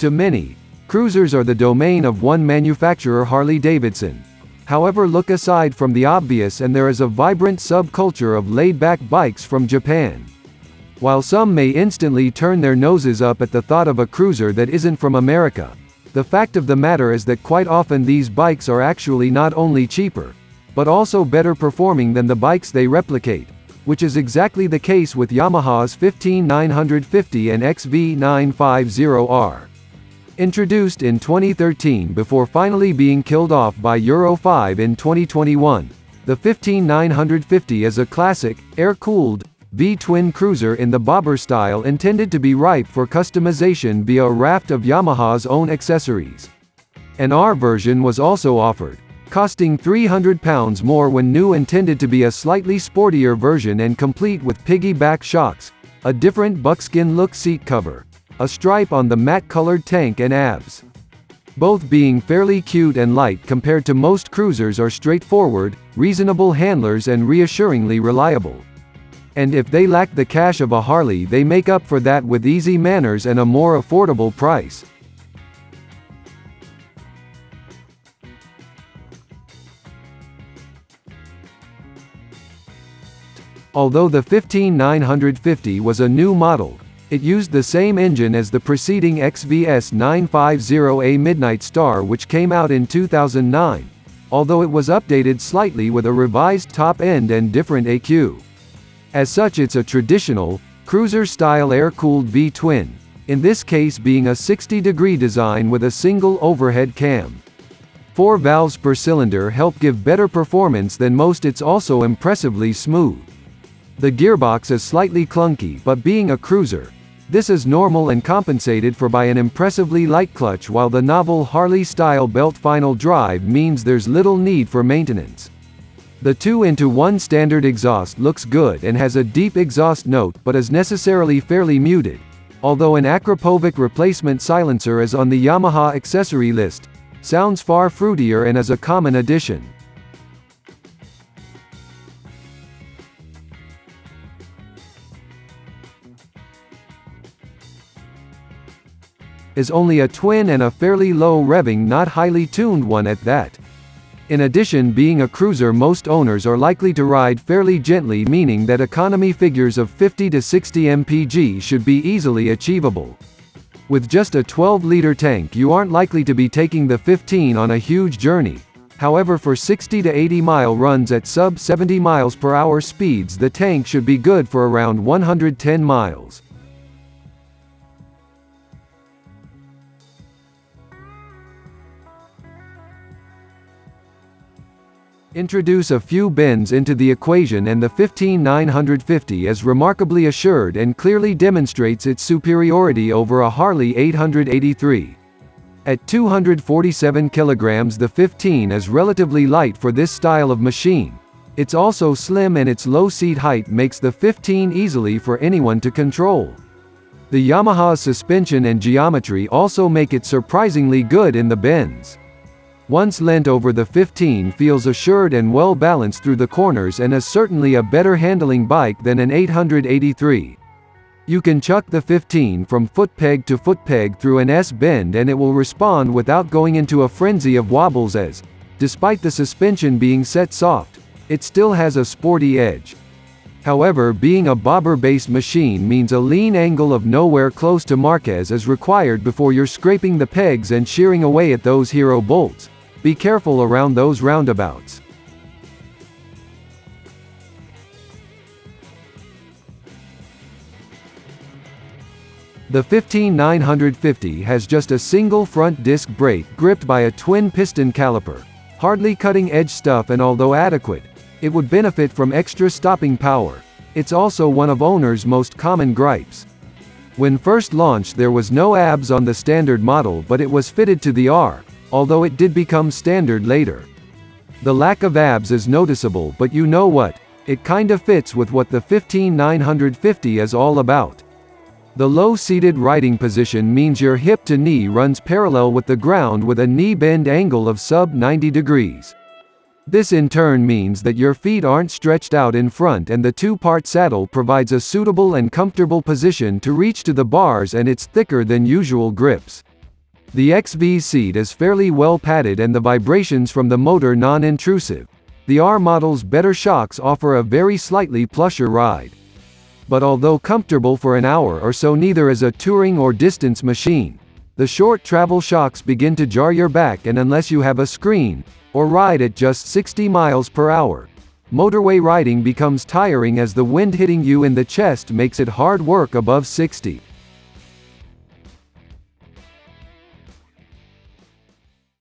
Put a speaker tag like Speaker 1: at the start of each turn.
Speaker 1: To many, cruisers are the domain of one manufacturer, Harley-Davidson. However, look aside from the obvious and there is a vibrant subculture of laid-back bikes from Japan. While some may instantly turn their noses up at the thought of a cruiser that isn't from America, the fact of the matter is that quite often these bikes are actually not only cheaper, but also better performing than the bikes they replicate, which is exactly the case with Yamaha's 15950 and XV950R. Introduced in 2013 before finally being killed off by Euro 5 in 2021, the 15950 is a classic, air-cooled, V-twin cruiser in the bobber style intended to be ripe for customization via a raft of Yamaha's own accessories. An R version was also offered, costing £300 more when new, intended to be a slightly sportier version and complete with piggy back shocks, a different buckskin look seat cover, a stripe on the matte-colored tank and abs. Both being fairly cute and light compared to most cruisers, are straightforward, reasonable handlers and reassuringly reliable. And if they lack the cash of a Harley, they make up for that with easy manners and a more affordable price. Although the 15950 was a new model, it used the same engine as the preceding XVS950A Midnight Star, which came out in 2009, although it was updated slightly with a revised top end and different EQ. As such, it's a traditional, cruiser-style air-cooled V-twin, in this case being a 60-degree design with a single overhead cam. 4 valves per cylinder help give better performance than most. It's also impressively smooth. The gearbox is slightly clunky, but being a cruiser, this is normal and compensated for by an impressively light clutch, while the novel Harley-style belt final drive means there's little need for maintenance. The 2-in-1 standard exhaust looks good and has a deep exhaust note, but is necessarily fairly muted, although an Akrapovic replacement silencer is on the Yamaha accessory list, sounds far fruitier and is a common addition. Is only a twin and a fairly low revving, not highly tuned one at that. In addition, being a cruiser, most owners are likely to ride fairly gently, meaning that economy figures of 50 to 60 mpg should be easily achievable. With just a 12-liter tank, you aren't likely to be taking the 15 on a huge journey. However, for 60 to 80-mile runs at sub 70 miles per hour speeds, the tank should be good for around 110 miles. Introduce a few bends into the equation and the 15950 is remarkably assured and clearly demonstrates its superiority over a Harley 883. At 247 kilograms, the 15 is relatively light for this style of machine. It's also slim, and its low seat height makes the 15 easily for anyone to control. The Yamaha's suspension and geometry also make it surprisingly good in the bends. Once leant over, the 15 feels assured and well balanced through the corners and is certainly a better handling bike than an 883. You can chuck the 15 from foot peg to foot peg through an S-bend and it will respond without going into a frenzy of wobbles, as, despite the suspension being set soft, it still has a sporty edge. However, being a bobber-based machine means a lean angle of nowhere close to Marquez is required before you're scraping the pegs and shearing away at those hero bolts. Be careful around those roundabouts. The 15950 has just a single front disc brake gripped by a twin piston caliper. Hardly cutting-edge stuff, and although adequate, it would benefit from extra stopping power. It's also one of owners' most common gripes. When first launched, there was no ABS on the standard model, but it was fitted to the R, although it did become standard later. The lack of ABS is noticeable, but you know what? It kinda fits with what the 15950 is all about. The low-seated riding position means your hip to knee runs parallel with the ground with a knee bend angle of sub 90 degrees. This in turn means that your feet aren't stretched out in front, and the two-part saddle provides a suitable and comfortable position to reach to the bars and its thicker than usual grips. The XV seat is fairly well padded and the vibrations from the motor non-intrusive. The R model's better shocks offer a very slightly plusher ride. But although comfortable for an hour or so, neither is a touring or distance machine. The short travel shocks begin to jar your back, and unless you have a screen, or ride at just 60 miles per hour, motorway riding becomes tiring as the wind hitting you in the chest makes it hard work above 60.